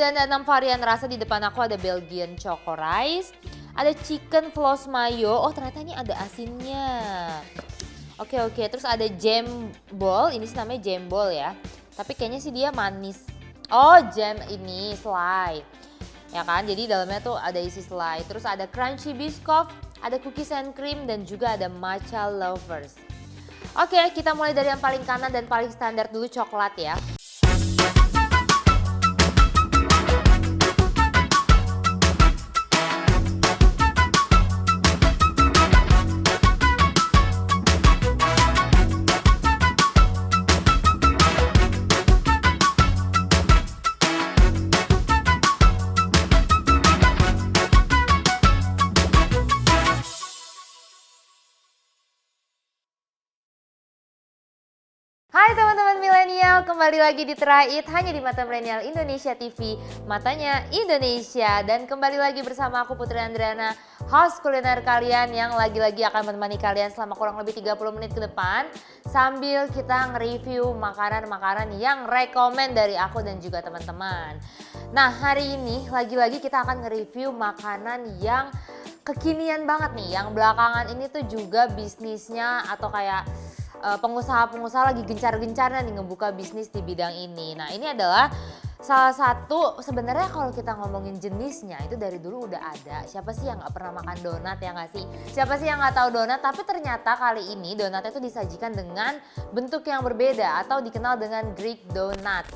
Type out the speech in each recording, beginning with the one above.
Sudah ada 6 varian rasa. Di depan aku ada Belgian Choco Rice, ada Chicken Floss Mayo. Oh ternyata ini ada asinnya. Oke, terus ada jam ball. Ini sih namanya jam ball ya. Tapi kayaknya sih dia manis. Oh jam ini selai. Ya kan, jadi dalamnya tuh ada isi selai. Terus ada crunchy biscoff, ada cookies and cream, dan juga ada matcha lovers. Oke, kita mulai dari yang paling kanan dan paling standar dulu, coklat ya. Hai teman-teman milenial, kembali lagi di Try It hanya di Mata Milenial Indonesia TV, matanya Indonesia. Dan kembali lagi bersama aku Putri Andriana, host kuliner kalian yang lagi-lagi akan menemani kalian selama kurang lebih 30 menit ke depan, sambil kita nge-review makanan-makanan yang rekomen dari aku dan juga teman-teman. Nah hari ini lagi-lagi kita akan nge-review makanan yang kekinian banget nih, yang belakangan ini tuh juga bisnisnya atau kayak pengusaha-pengusaha lagi gencar-gencarnya nih ngebuka bisnis di bidang ini. Nah ini adalah salah satu, sebenarnya kalau kita ngomongin jenisnya itu dari dulu udah ada. Siapa sih yang gak pernah makan donat ya gak sih? Siapa sih yang gak tahu donat? Tapi ternyata kali ini donatnya itu disajikan dengan bentuk yang berbeda atau dikenal dengan Greek donut.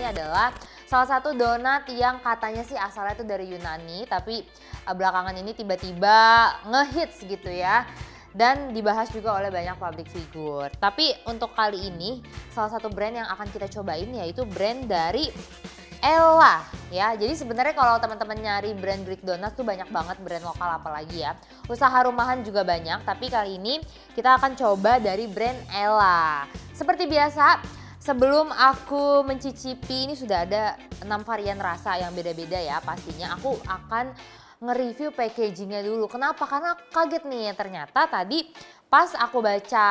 Adalah salah satu donat yang katanya sih asalnya itu dari Yunani, tapi belakangan ini tiba-tiba ngehits gitu ya, dan dibahas juga oleh banyak public figure. Tapi untuk kali ini salah satu brand yang akan kita cobain yaitu brand dari Ella ya. Jadi sebenarnya kalau teman-teman nyari brand Greek donat tuh banyak banget brand lokal apalagi ya. Usaha rumahan juga banyak, tapi kali ini kita akan coba dari brand Ella. Seperti biasa, sebelum aku mencicipi, ini sudah ada 6 varian rasa yang beda-beda ya pastinya. Aku akan nge-review packagingnya dulu. Kenapa? Karena kaget nih, ternyata tadi pas aku baca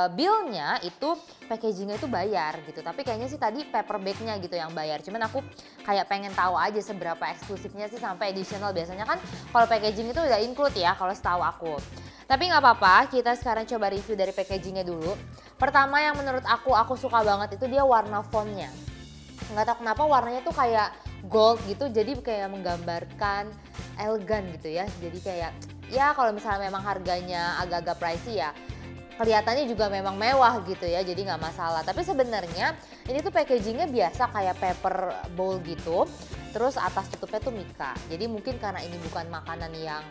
billnya itu packagingnya itu bayar gitu. Tapi kayaknya sih tadi paper bagnya gitu yang bayar. Cuman aku kayak pengen tahu aja seberapa eksklusifnya sih sampai additional. Biasanya kan kalau packaging itu udah include ya kalau setahu aku. Tapi nggak apa-apa, kita sekarang coba review dari packagingnya dulu. Pertama yang menurut aku suka banget itu dia warna fontnya. Nggak tahu kenapa warnanya tuh kayak gold gitu, jadi kayak menggambarkan elegan gitu ya. Jadi kayak ya kalau misalnya memang harganya agak-agak pricey ya, kelihatannya juga memang mewah gitu ya, jadi nggak masalah. Tapi sebenarnya ini tuh packagingnya biasa kayak paper bowl gitu, terus atas tutupnya tuh mika. Jadi mungkin karena ini bukan makanan yang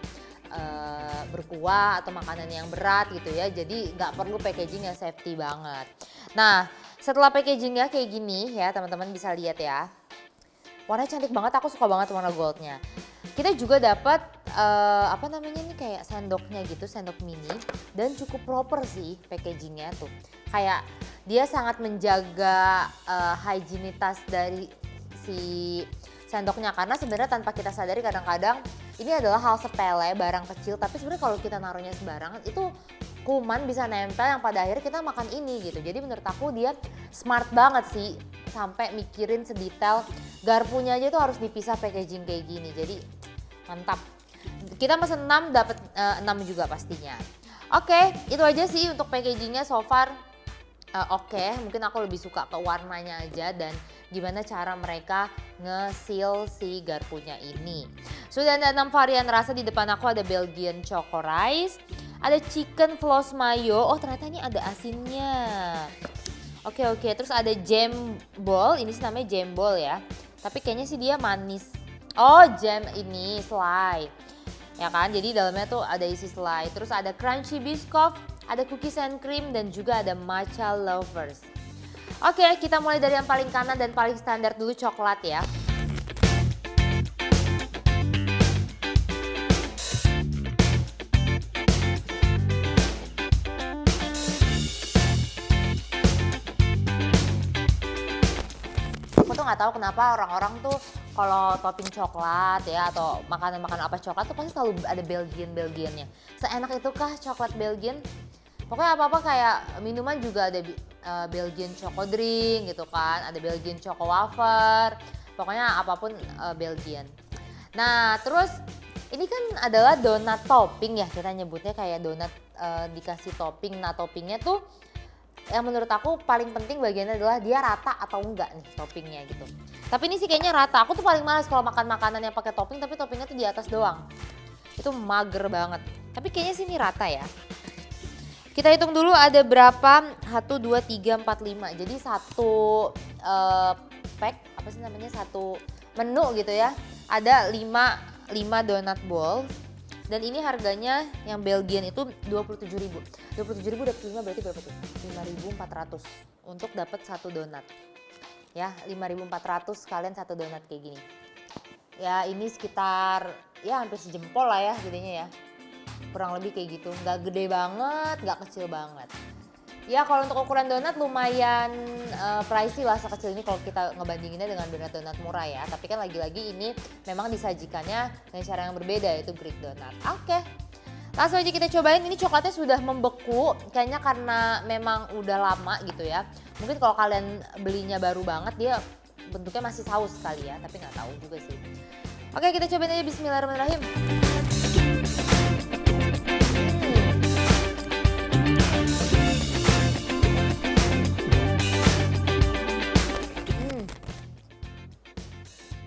berkuah atau makanan yang berat gitu ya, jadi nggak perlu packaging yang safety banget. Nah setelah packagingnya kayak gini ya, teman-teman bisa lihat ya, warnanya cantik banget. Aku suka banget warna goldnya. Kita juga dapat apa namanya nih, kayak sendoknya gitu, sendok mini, dan cukup proper sih packagingnya tuh. Kayak dia sangat menjaga higienitas dari si sendoknya, karena sebenarnya tanpa kita sadari kadang-kadang ini adalah hal sepele, barang kecil, tapi sebenarnya kalau kita naruhnya sembarangan itu kuman bisa nempel yang pada akhirnya kita makan ini gitu. Jadi menurut aku dia smart banget sih, sampai mikirin sedetail garpunya aja tuh harus dipisah packaging kayak gini. Jadi mantap. Kita pesen 6 dapat 6 juga pastinya. Oke, itu aja sih untuk packagingnya so far. Oke, mungkin aku lebih suka ke warnanya aja dan gimana cara mereka nge-seal si garpunya ini. Sudah ada 6 varian rasa. Di depan aku ada Belgian Choco Rice, ada Chicken Floss Mayo. Oh ternyata ini ada asinnya. Oke, terus ada jam ball. Ini sih namanya jam ball ya. Tapi kayaknya sih dia manis. Oh, jam ini selai. Ya kan, jadi dalamnya tuh ada isi selai. Terus ada crunchy biscoff, ada cookies and cream, dan juga ada matcha lovers. Oke, kita mulai dari yang paling kanan dan paling standar dulu, coklat ya. Aku tuh nggak tahu kenapa orang-orang tuh kalau topping coklat ya atau makanan-makanan apa coklat tuh pasti selalu ada Belgian-Belgiannya. Seenak itu kah coklat Belgian? Pokoknya apa-apa kayak minuman juga ada Belgian choco drink gitu kan, ada Belgian choco wafer, pokoknya apapun Belgian. Nah terus ini kan adalah donat topping ya, kita nyebutnya kayak donat dikasih topping. Nah toppingnya tuh yang menurut aku paling penting bagiannya adalah dia rata atau enggak nih toppingnya gitu. Tapi ini sih kayaknya rata. Aku tuh paling males kalau makan makanan yang pakai topping tapi toppingnya tuh di atas doang. Itu mager banget. Tapi kayaknya sih ini rata ya. Kita hitung dulu ada berapa? 1, 2, 3, 4, 5. Jadi satu pack, apa sih namanya, satu menu gitu ya. Ada 5 donut ball. Dan ini harganya yang Belgian itu 27.000. 27.000 dapat 5 berarti berapa tuh? 5.400 untuk dapat satu donat. Ya, 5.400 sekalian satu donat kayak gini. Ya, ini sekitar ya hampir sejempol lah ya gedenya ya. Kurang lebih kayak gitu. Nggak gede banget, nggak kecil banget. Ya kalau untuk ukuran donat lumayan pricey lah sekecil ini kalau kita ngebandinginnya dengan donat-donat murah ya. Tapi kan lagi-lagi ini memang disajikannya dengan cara yang berbeda yaitu Greek donat. Oke, langsung aja kita cobain. Ini coklatnya sudah membeku kayaknya karena memang udah lama gitu ya. Mungkin kalau kalian belinya baru banget dia bentuknya masih saus kali ya, tapi nggak tahu juga sih. Oke, kita cobain aja, bismillahirrahmanirrahim.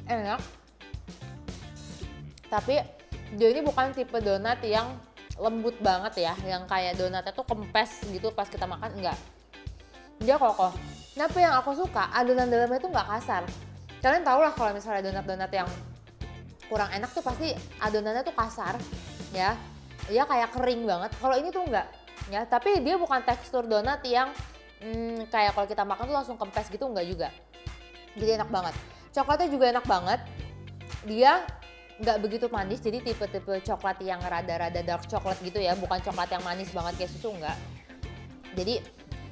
Enak, tapi dia ini bukan tipe donat yang lembut banget ya, yang kayak donatnya tuh kempes gitu pas kita makan, enggak. Dia kokoh. Tapi yang aku suka adonan dalamnya tuh nggak kasar. Kalian tau lah kalau misalnya donat-donat yang kurang enak tuh pasti adonannya tuh kasar ya, ya kayak kering banget. Kalau ini tuh enggak ya, tapi dia bukan tekstur donat yang kayak kalau kita makan tuh langsung kempes gitu, enggak juga. Jadi enak banget. Coklatnya juga enak banget, dia nggak begitu manis, jadi tipe-tipe coklat yang rada-rada dark coklat gitu ya, bukan coklat yang manis banget kayak susu, enggak. Jadi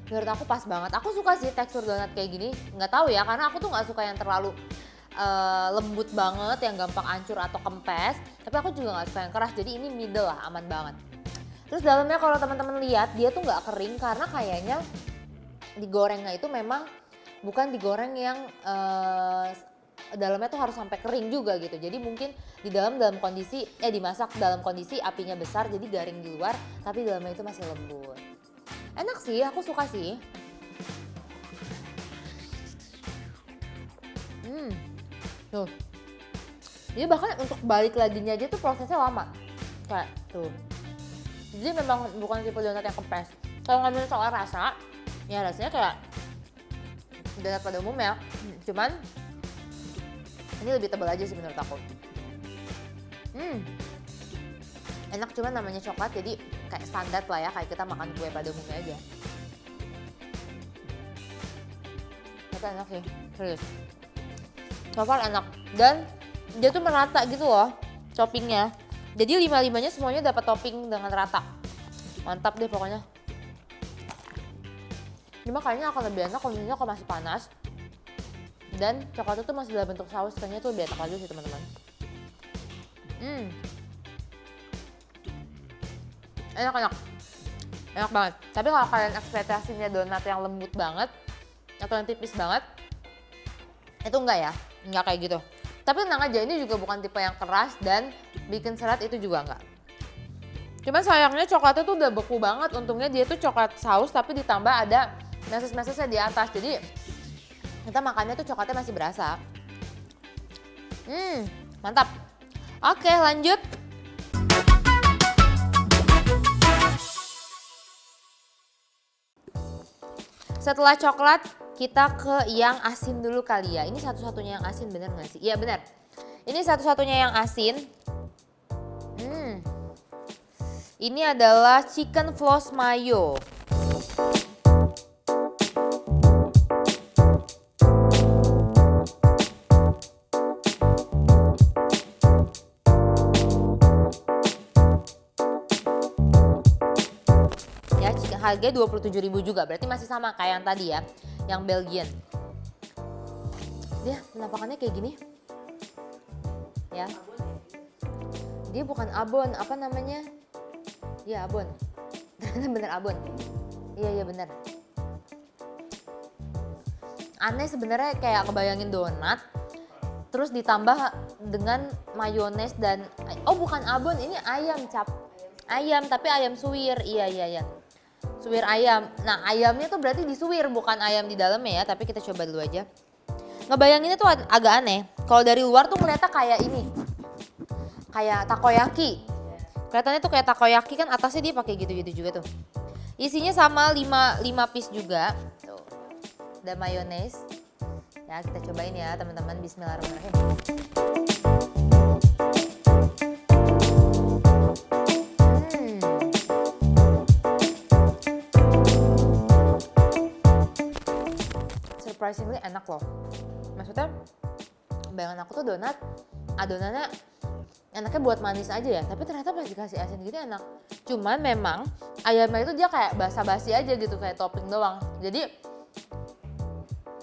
menurut aku pas banget, aku suka sih tekstur donat kayak gini, nggak tahu ya, karena aku tuh nggak suka yang terlalu lembut banget, yang gampang hancur atau kempes, tapi aku juga nggak suka yang keras, jadi ini middle lah, aman banget. Terus dalamnya kalau teman-teman lihat, dia tuh nggak kering karena kayaknya digorengnya itu memang bukan digoreng yang dalamnya tuh harus sampai kering juga gitu. Jadi mungkin di dalam kondisi dimasak dalam kondisi apinya besar jadi garing di luar tapi dalamnya itu masih lembut. Enak sih, aku suka sih. Tuh. Jadi bahkan untuk balik laginya aja tuh prosesnya lama. Kayak tuh. Jadi memang bukan tipe donat yang kempes. Kalau ngomongin soal rasa, ya rasanya kayak donat pada umumnya. Cuman ini lebih tebal aja sih menurut aku. Enak, cuman namanya coklat jadi kayak standar lah ya, kayak kita makan kue pada umumnya aja. Itu enak sih, serius. Coklat enak dan dia tuh merata gitu loh toppingnya. Jadi 5-5-nya semuanya dapat topping dengan rata. Mantap deh pokoknya. Cuma kayaknya akan lebih enak kalau misalnya masih panas. Dan coklatnya tuh masih dalam bentuk saus, kayaknya tuh lebih enak aja sih teman-teman. Enak banget. Tapi kalau kalian ekspektasinya donat yang lembut banget atau yang tipis banget, itu enggak ya, enggak kayak gitu. Tapi tenang aja, ini juga bukan tipe yang keras dan bikin seret, itu juga enggak. Cuman sayangnya coklatnya tuh udah beku banget, untungnya dia tuh coklat saus tapi ditambah ada meses-mesesnya di atas, jadi kita makannya tuh coklatnya masih berasa. Mantap. Oke, lanjut. Setelah coklat, kita ke yang asin dulu kali ya. Ini satu-satunya yang asin, bener nggak sih? Iya bener. Ini satu-satunya yang asin. Ini adalah chicken floss mayo. Ya, harganya 27.000 juga. Berarti masih sama kayak yang tadi ya, yang Belgian. Dia penampakannya kayak gini. Ya. Dia bukan abon, apa namanya? Iya abon, bener abon. Iya bener. Aneh sebenarnya, kayak kebayangin donat, terus ditambah dengan mayones dan bukan abon, ini ayam cap, ayam tapi ayam suwir. Iya. Suwir ayam. Nah ayamnya tuh berarti disuwir, bukan ayam di dalamnya ya. Tapi kita coba dulu aja. Ngebayanginnya tuh agak aneh. Kalau dari luar tuh kelihatan kayak ini, kayak takoyaki. Kelihatannya tuh kayak takoyaki kan, atasnya dia pakai gitu-gitu juga tuh. Isinya sama 5 piece juga. Tuh. Ada mayones. Ya, kita cobain ya, teman-teman. Bismillahirrahmanirrahim. Surprisingly enak loh. Maksudnya, bayangan aku tuh donat, adonannya enaknya buat manis aja ya, tapi ternyata pas dikasih asin gitu enak. Cuman memang ayamnya itu dia kayak basa-basi aja gitu, kayak topping doang. Jadi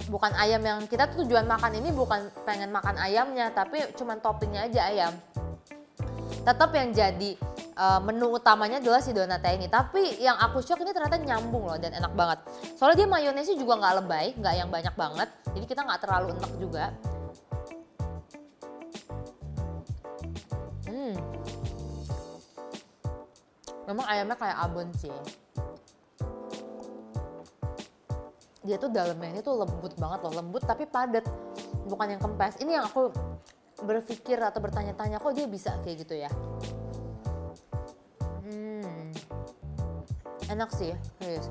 bukan ayam yang kita tuh tujuan makan ini, bukan pengen makan ayamnya, tapi cuman toppingnya aja ayam. Tetap yang jadi menu utamanya adalah si donatnya ini. Tapi yang aku shock ini ternyata nyambung loh dan enak banget. Soalnya dia mayonesnya juga nggak lebay, nggak yang banyak banget. Jadi kita nggak terlalu enak juga. Memang ayamnya kayak abon sih. Dia tuh dalamnya ini tuh lembut banget loh, lembut tapi padat, bukan yang kempes. Ini yang aku berpikir atau bertanya-tanya, kok dia bisa kayak gitu ya. Enak sih, serius.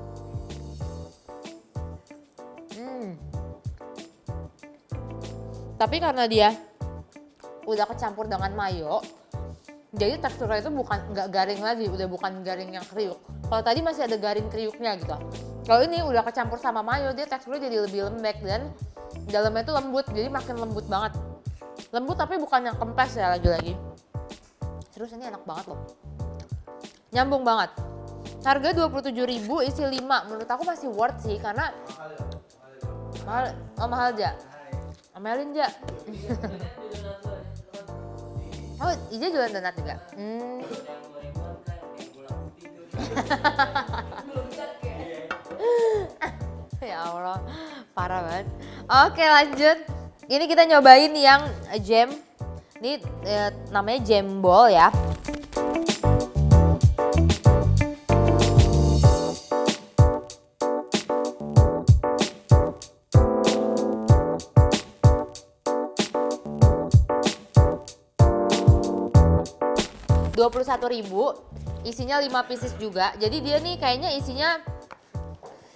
Tapi karena dia udah kecampur dengan mayo, jadi teksturnya itu nggak garing lagi, udah bukan garing yang kriuk. Kalau tadi masih ada garing kriuknya gitu. Kalau ini udah kecampur sama mayo, dia teksturnya jadi lebih lembek dan dalamnya itu lembut, jadi makin lembut banget. Lembut tapi bukan yang kempes ya lagi-lagi. Terus ini enak banget loh. Nyambung banget. Harga 27.000, isi 5. Menurut aku masih worth sih karena mahal aja. Omelin aja. Oh, Ija jualan donat juga? Ya Allah, parah banget. Oke lanjut. Ini kita nyobain yang jam. Ini namanya jambol ya. Rp21.000, isinya 5 pieces juga. Jadi dia nih kayaknya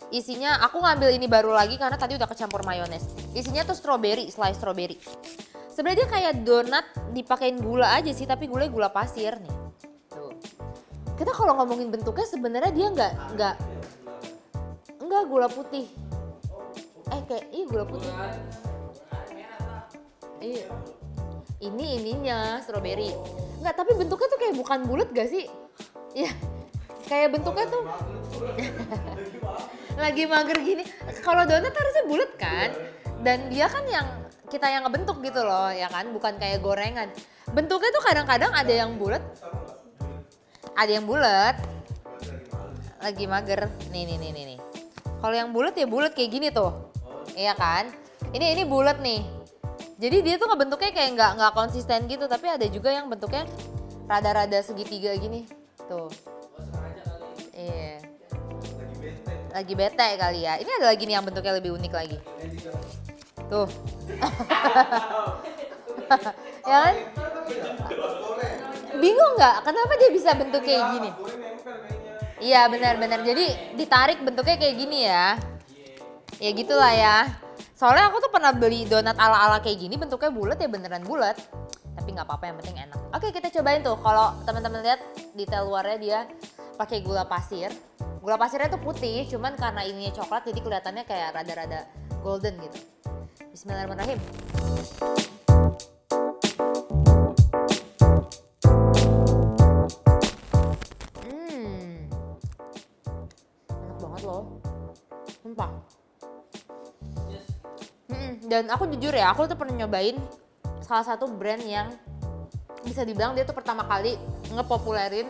isinya aku ngambil ini baru lagi karena tadi udah kecampur mayones. Isinya tuh strawberry, slice strawberry. Sebenarnya dia kayak donat dipakein gula aja sih, tapi gula pasir nih. Tuh. Kita kalau ngomongin bentuknya sebenarnya dia enggak gula putih. Gula putih. Iya. Ini ininya strawberry. Enggak, tapi bentuknya tuh kayak bukan bulat gak sih? Iya. Kayak bentuknya tuh lagi mager gini. Kalau donat harusnya bulat kan? Dan dia kan kita yang ngebentuk gitu loh, ya kan? Bukan kayak gorengan. Bentuknya tuh kadang-kadang ada yang bulat. Ada yang bulat. Lagi mager. Nih. Kalau yang bulat ya bulat kayak gini tuh. Iya kan? Ini bulat nih. Jadi dia tuh ngebentuknya kayak nggak konsisten gitu, tapi ada juga yang bentuknya rada-rada segitiga gini. Tuh. Iya. Lagi bete kali ya. Ini ada lagi nih yang bentuknya lebih unik lagi. Tuh. Ya kan? Bingung nggak? Kenapa dia bisa bentuk kayak gini? Iya benar-benar. Jadi ditarik bentuknya kayak gini ya. Ya gitulah ya. Soalnya aku tuh pernah beli donat ala-ala kayak gini bentuknya bulat ya beneran bulat. Tapi nggak apa-apa yang penting enak. Oke kita cobain tuh. Kalau teman-teman lihat detail luarnya dia pakai gula pasir. Gula pasirnya tuh putih, cuman karena ininya coklat jadi kelihatannya kayak rada-rada golden gitu. Bismillahirrahmanirrahim. Enak banget loh. Sumpah. Dan aku jujur ya, aku tuh pernah nyobain salah satu brand yang bisa dibilang dia tuh pertama kali ngepopulerin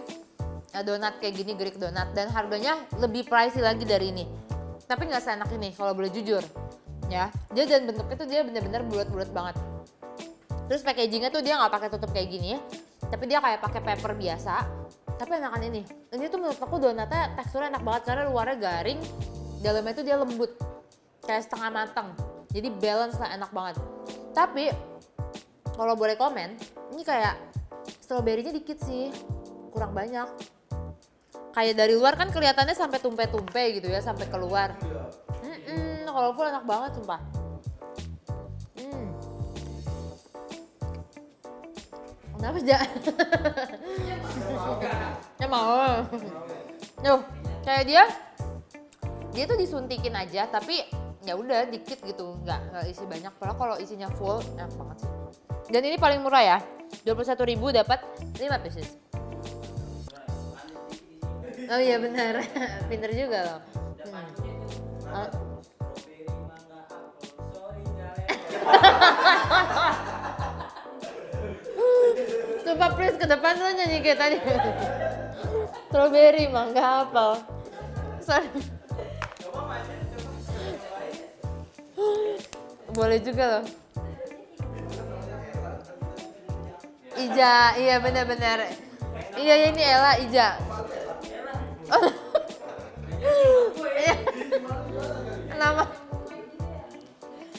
donat kayak gini, Greek donat, dan harganya lebih pricey lagi dari ini. Tapi nggak seenak ini kalau boleh jujur, ya. Dia dan bentuknya tuh dia bener-bener bulat-bulat banget. Terus packagingnya tuh dia nggak pakai tutup kayak gini, tapi dia kayak pakai paper biasa. Tapi enakan ini. Ini tuh menurut aku donatnya teksturnya enak banget karena luarnya garing, dalamnya tuh dia lembut, kayak setengah matang. Jadi balance lah, enak banget. Tapi kalau boleh komen, ini kayak stroberinya dikit sih, kurang banyak. Kayak dari luar kan kelihatannya sampai tumpe-tumpe gitu ya, sampai keluar. Kalau full enak banget sumpah. Kenapa aja? Ya mau. Tuh, kayak dia tuh disuntikin aja, tapi ya udah dikit gitu, nggak isi banyak. Padahal kalau isinya full enak banget sih. Dan ini paling murah ya, 21.000 dapat 5 pieces. Oh iya benar, pinter juga loh. Coba please ke depan lo nyanyi kayak tadi. Strawberry, mangga, apel. Sorry. Boleh juga loh. Ija, iya benar-benar. Iya ini Ella, Ija.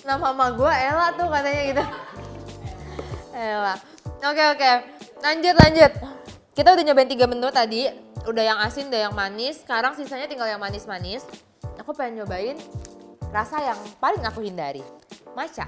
Nama mama gue Ella tuh katanya gitu. Ella. Oke. Lanjut. Kita udah nyobain 3 menu tadi. Udah yang asin, udah yang manis. Sekarang sisanya tinggal yang manis-manis. Aku pengen nyobain rasa yang paling aku hindari. Matcha.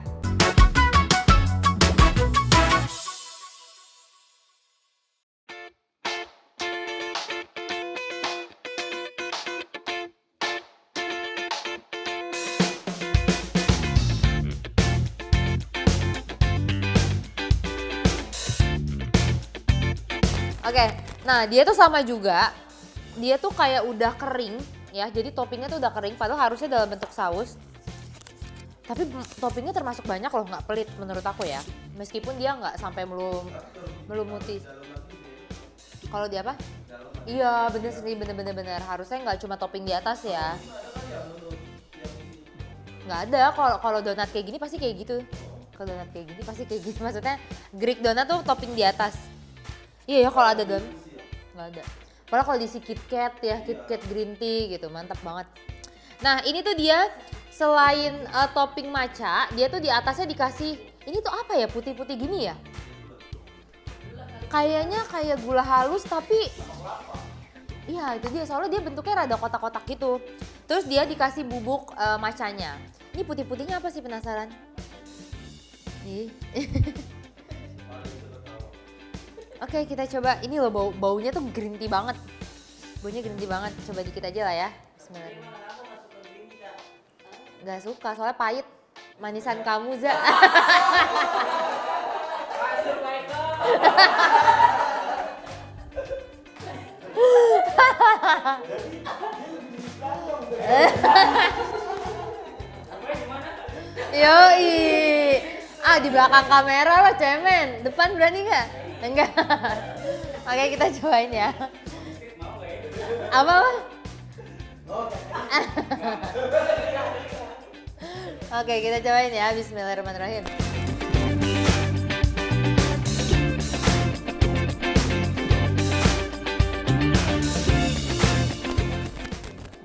Oke, nah dia tuh sama juga, dia tuh kayak udah kering ya, jadi toppingnya tuh udah kering padahal harusnya dalam bentuk saus. Tapi toppingnya termasuk banyak loh, nggak pelit menurut aku ya. Meskipun dia nggak sampai melumuti. Kalau dia apa? Iya bener sih, bener. Harusnya nggak cuma topping di atas ya. Nggak ada, kalau donat kayak gini pasti kayak gitu. Kalau donat kayak gini pasti kayak gitu, maksudnya Greek donat tuh topping di atas. Iya ya kalau ada donat, nggak ada. Padahal kalau diisi KitKat ya, KitKat green tea gitu, mantap banget. Nah ini tuh dia selain topping matcha, dia tuh di atasnya dikasih, ini tuh apa ya, putih-putih gini ya? Kayaknya kayak gula halus tapi, iya itu dia, soalnya dia bentuknya rada kotak-kotak gitu. Terus dia dikasih bubuk matchanya. Ini putih-putihnya apa sih, penasaran? Nih. Oke kita coba, ini loh baunya tuh green tea banget. Baunya green tea banget, coba dikit aja lah ya. Bismillahirrahmanirrahim. Gak suka, soalnya pahit. Manisan kamu, Za. Yoi. Di belakang kamera lo cemen, depan berani nggak? Enggak. Oke kita cobain ya. Apa? Oke kita cobain ya, bismillahirrahmanirrahim.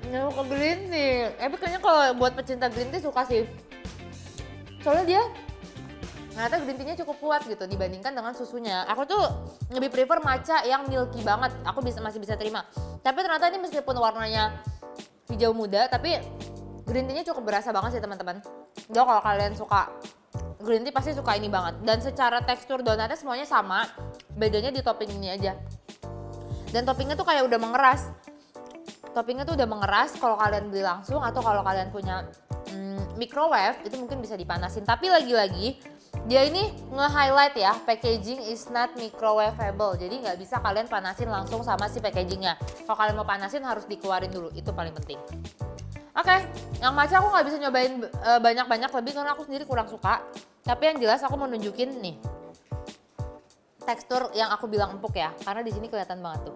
Nggak suka green tea, tapi kayaknya kalau buat pecinta green tea suka sih. Soalnya dia ternyata green tea-nya cukup kuat gitu dibandingkan dengan susunya. Aku tuh lebih prefer matcha yang milky banget, aku masih bisa terima. Tapi ternyata ini meskipun warnanya hijau muda, tapi Green tea-nya cukup berasa banget sih teman-teman. Jadi kalau kalian suka green tea pasti suka ini banget. Dan secara tekstur donatnya semuanya sama, bedanya di topping ini aja. Dan toppingnya tuh kayak udah mengeras. Toppingnya tuh udah mengeras kalau kalian beli langsung atau kalau kalian punya microwave itu mungkin bisa dipanasin. Tapi lagi-lagi dia ini nge-highlight ya, packaging is not microwavable. Jadi nggak bisa kalian panasin langsung sama si packagingnya. Kalau kalian mau panasin harus dikeluarin dulu, itu paling penting. Oke, yang matcha aku nggak bisa nyobain banyak-banyak lebih karena aku sendiri kurang suka. Tapi yang jelas aku mau nunjukin nih tekstur yang aku bilang empuk ya, karena di sini kelihatan banget tuh,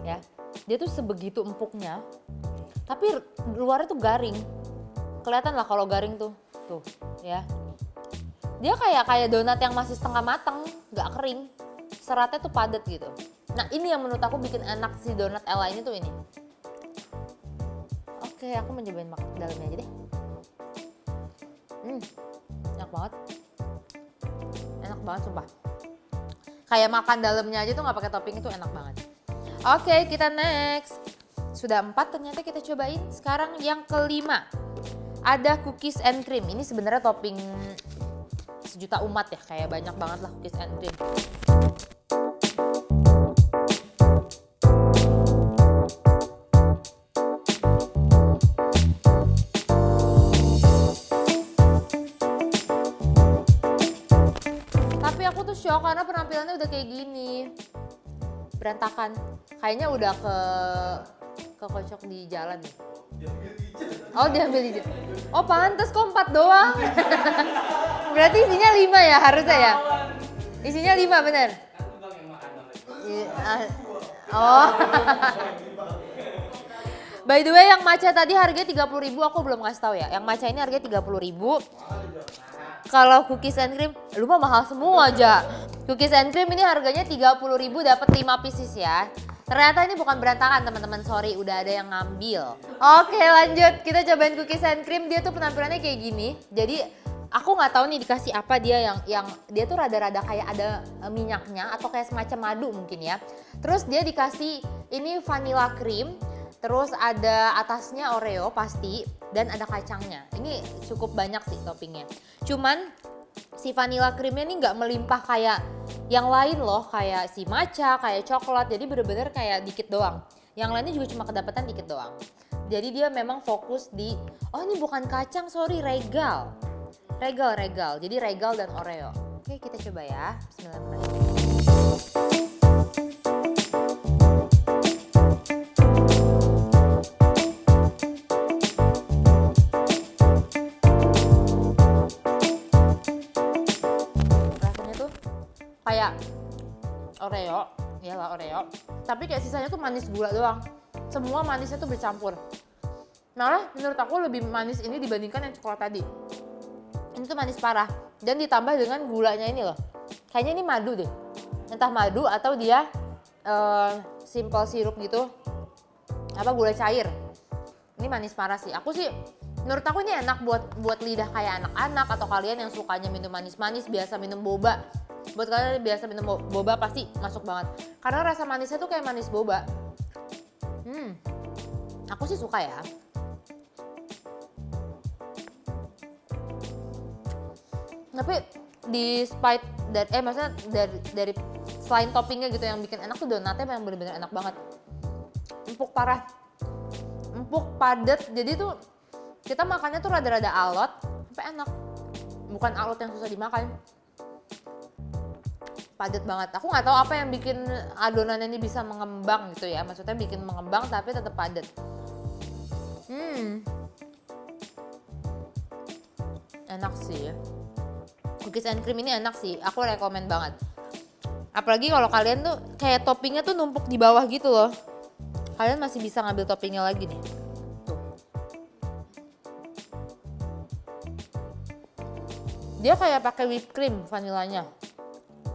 ya. Dia tuh sebegitu empuknya, tapi luarnya tuh garing. Kelihatan lah kalau garing tuh ya. Dia kayak donat yang masih setengah matang, nggak kering. Seratnya tuh padat gitu. Nah ini yang menurut aku bikin enak si donat Ella ini tuh ini. Oke, aku mencobain makan dalamnya aja deh. Enak banget. Enak banget sumpah. Kayak makan dalamnya aja tuh nggak pakai topping itu enak banget. Oke, kita next. Sudah 4 ternyata kita cobain. Sekarang yang kelima. Ada cookies and cream. Ini sebenarnya topping sejuta umat ya, kayak banyak banget lah cookies and cream. Tapi aku tuh shock karena penampilannya udah kayak gini. Berantakan. Kayaknya udah kekocok di jalan nih. Oh diambil di jalan. Oh pantes kok 4 doang. Berarti isinya 5 ya harusnya ya? Isinya 5 bener? Oh. By the way yang matcha tadi harganya 30.000 aku belum ngasih tahu ya. Yang matcha ini harganya 30.000. Kalau cookies and cream, lu mah mahal semua aja. Cookies and cream ini harganya 30.000 dapat 5 pieces ya. Ternyata ini bukan berantakan teman-teman, sorry udah ada yang ngambil. Oke lanjut, kita cobain cookies and cream. Dia tuh penampilannya kayak gini. Jadi aku nggak tahu nih dikasih apa dia yang dia tuh rada-rada kayak ada minyaknya atau kayak semacam madu mungkin ya. Terus dia dikasih ini vanilla cream. Terus ada atasnya Oreo pasti dan ada kacangnya. Ini cukup banyak sih toppingnya. Cuman si vanilla creamnya ini nggak melimpah kayak yang lain loh, kayak si matcha, kayak coklat. Jadi bener-bener kayak dikit doang. Yang lainnya juga cuma kedapatan dikit doang. Jadi dia memang fokus di, oh ini bukan kacang, sorry, regal. Regal. Jadi regal dan Oreo. Oke kita coba ya. Bismillahirrahmanirrahim. Kayak Oreo, iyalah Oreo. Tapi kayak sisanya tuh manis gula doang. Semua manisnya tuh bercampur. Malah menurut aku lebih manis ini dibandingkan yang coklat tadi. Ini tuh manis parah. Dan ditambah dengan gulanya ini loh. Kayaknya ini madu deh. Entah madu atau dia simple sirup gitu. Apa gula cair. Ini manis parah sih. Menurut aku ini enak buat lidah kayak anak-anak atau kalian yang sukanya minum manis-manis, biasa minum boba. Buat kalian yang biasa minum boba pasti masuk banget. Karena rasa manisnya tuh kayak manis boba. Aku sih suka ya. Tapi maksudnya dari selain toppingnya gitu yang bikin enak tuh donatnya memang bener-bener enak banget. Empuk parah. Empuk, padat. Jadi tuh kita makannya tuh rada-rada alot, sampai enak. Bukan alot yang susah dimakan. Padat banget. Aku nggak tahu apa yang bikin adonan ini bisa mengembang gitu ya. Maksudnya bikin mengembang tapi tetap padat. Enak sih. Cookies and cream ini enak sih. Aku rekomen banget. Apalagi kalau kalian tuh kayak toppingnya tuh numpuk di bawah gitu loh. Kalian masih bisa ngambil toppingnya lagi nih. Tuh. Dia kayak pakai whipped cream vanilanya.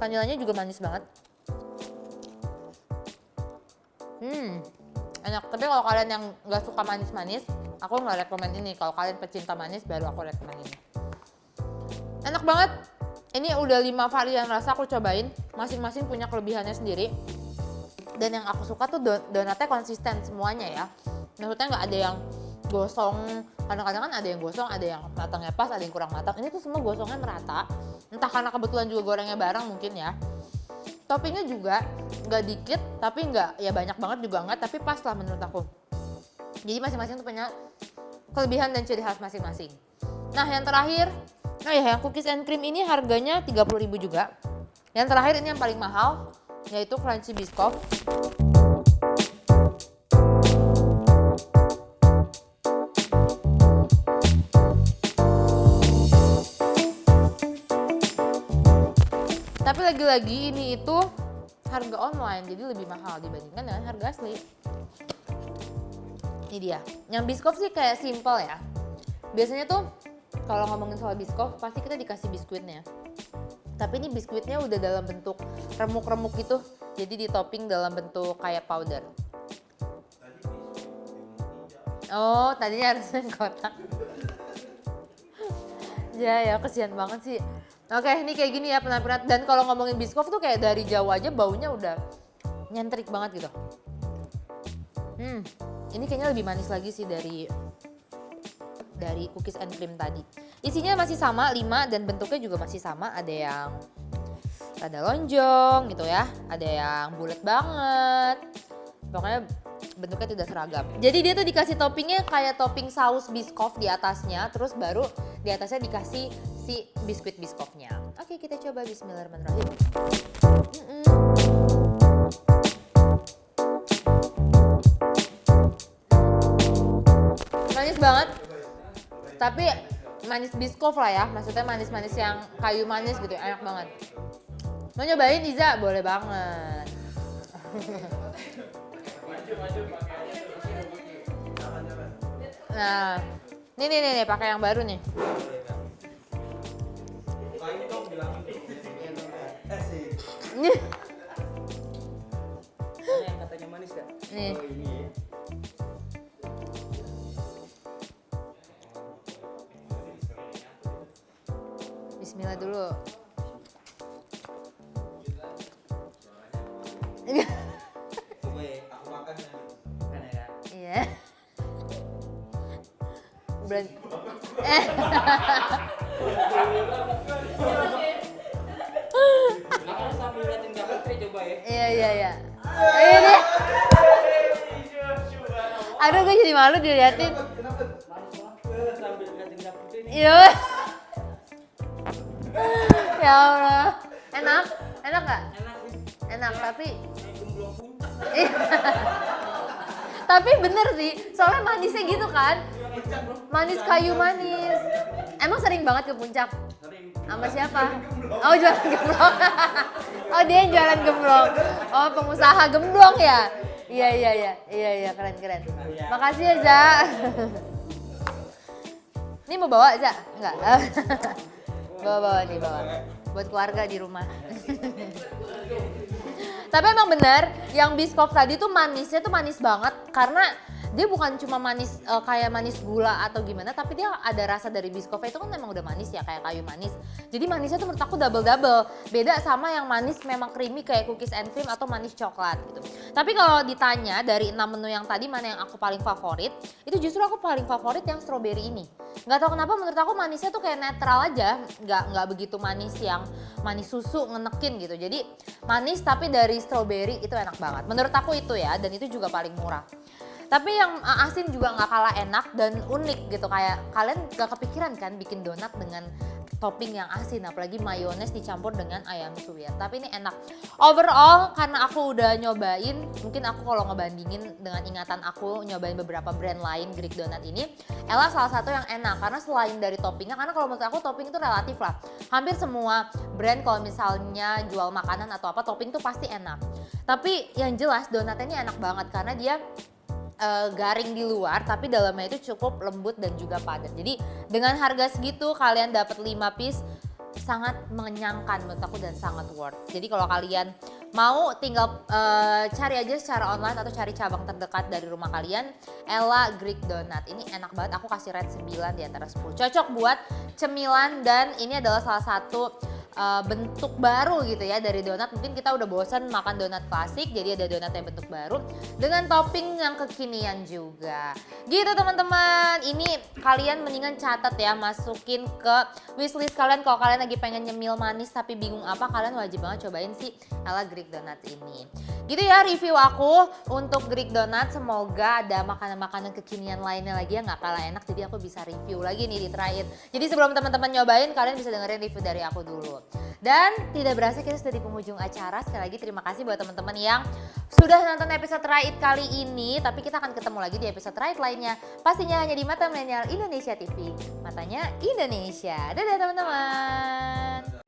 Vanilanya juga manis banget. Enak. Tapi kalau kalian yang nggak suka manis-manis, aku nggak rekomen ini. Kalau kalian pecinta manis, baru aku rekomen ini. Enak banget. Ini udah 5 varian rasa aku cobain. Masing-masing punya kelebihannya sendiri. Dan yang aku suka tuh donatnya konsisten semuanya ya. Maksudnya nggak ada yang gosong. Kadang-kadang kan ada yang gosong, ada yang matangnya pas, ada yang kurang matang. Ini tuh semua gosongnya merata. Entah karena kebetulan juga gorengnya bareng mungkin ya. Toppingnya juga nggak dikit, tapi nggak ya banyak banget juga nggak, tapi pas lah menurut aku. Jadi masing-masing tuh punya kelebihan dan ciri khas masing-masing. Nah yang terakhir, yang cookies and cream ini harganya 30.000 juga. Yang terakhir ini yang paling mahal, yaitu Crunchy Biscoff. Tapi lagi-lagi ini itu harga online, jadi lebih mahal dibandingkan dengan harga asli. Ini dia. Yang Biscoff sih kayak simple ya. Biasanya tuh kalau ngomongin soal Biscoff pasti kita dikasih biskuitnya. Tapi ini biskuitnya udah dalam bentuk remuk-remuk gitu. Jadi ditopping dalam bentuk kayak powder. Oh, tadinya harusnya kotak. Ya kesian banget sih. Oke, ini kayak gini ya penampilan. Dan kalau ngomongin Biscoff tuh kayak dari jauh aja baunya udah nyentrik banget gitu. Ini kayaknya lebih manis lagi sih dari cookies and cream tadi. Isinya masih sama 5 dan bentuknya juga masih sama. Ada yang rada lonjong gitu ya, ada yang bulat banget. Pokoknya bentuknya tidak seragam. Jadi dia tuh dikasih toppingnya kayak topping saus Biscoff di atasnya, terus baru di atasnya dikasih si biskuit Biscoffnya. Oke, kita coba. Bismillahirrahmanirrahim. Manis banget, tapi manis Biscoff lah ya, maksudnya manis-manis yang kayu manis gitu, enak banget. Mau nyobain Iza? Boleh banget. Nah, nih pakai yang baru nih. Nih. Yang katanya manis gak? Nih. Oh, ini ya. Bismillah dulu. Coba ya, aku makan ya. Makan ya Kak? Iya. Aku sambil liatin Kak Putri coba ya. Iya. Ini. Aduh, gue jadi malu diliatin. Kenapa? Sambil liatin Kak Putri nih. Iya. Ya Allah. Enak gak? Enak sih. Enak, tapi Kayak gemblong puncak. tapi bener sih, soalnya manisnya gitu kan. Manis kayu manis. Emang sering banget ke puncak? Sering. Sama siapa? Oh, jualan gemblong. Oh, dia yang jualan gemblong. Oh, pengusaha gemblong ya? Iya, keren. Makasih ya, Za. Ini mau bawa, Za? Enggak. Bawa. Buat keluarga di rumah. Tapi emang bener, yang Biscoff tadi tuh manisnya tuh manis banget karena dia bukan cuma manis kayak manis gula atau gimana, tapi dia ada rasa dari Biscoff itu kan memang udah manis ya, kayak kayu manis. Jadi manisnya tuh menurut aku double. Beda sama yang manis memang creamy kayak cookies and cream atau manis coklat gitu. Tapi kalau ditanya dari 6 menu yang tadi mana yang aku paling favorit, itu justru aku paling favorit yang strawberry ini. Nggak tahu kenapa menurut aku manisnya tuh kayak netral aja, nggak begitu manis yang manis susu ngenekin gitu. Jadi manis tapi dari strawberry itu enak banget. Menurut aku itu ya, dan itu juga paling murah. Tapi yang asin juga nggak kalah enak dan unik gitu, kayak kalian gak kepikiran kan bikin donat dengan topping yang asin, apalagi mayones dicampur dengan ayam suwir. Tapi ini enak. Overall karena aku udah nyobain, mungkin aku kalau ngebandingin dengan ingatan aku nyobain beberapa brand lain Greek Donut ini, Ella salah satu yang enak karena selain dari toppingnya, karena kalau menurut aku topping itu relatif lah. Hampir semua brand kalau misalnya jual makanan atau apa, topping tuh pasti enak. Tapi yang jelas donatnya ini enak banget karena dia garing di luar tapi dalamnya itu cukup lembut dan juga padat. Jadi dengan harga segitu kalian dapat 5 piece, sangat mengenyangkan menurut aku dan sangat worth. Jadi kalau kalian mau tinggal cari aja secara online atau cari cabang terdekat dari rumah kalian, Ella Greek Donut. Ini enak banget, aku kasih rate 9 di antara 10. Cocok buat cemilan dan ini adalah salah satu bentuk baru gitu ya dari donat. Mungkin kita udah bosan makan donat klasik, jadi ada donat yang bentuk baru dengan topping yang kekinian juga. Gitu teman-teman, ini kalian mendingan catat ya, masukin ke wishlist kalian kalau kalian lagi pengen nyemil manis tapi bingung apa, kalian wajib banget cobain si ala Greek Donat ini. Gitu ya review aku untuk Greek Donat, semoga ada makanan-makanan kekinian lainnya lagi yang gak kalah enak, jadi aku bisa review lagi nih di Try It. Jadi sebelum teman-teman nyobain, kalian bisa dengerin review dari aku dulu. Dan tidak berasa kita sudah di penghujung acara. Sekali lagi terima kasih buat teman-teman yang sudah nonton episode Try It kali ini. Tapi kita akan ketemu lagi di episode Try It lainnya. Pastinya hanya di Mata Milenial Indonesia TV. Matanya Indonesia. Dadah teman-teman.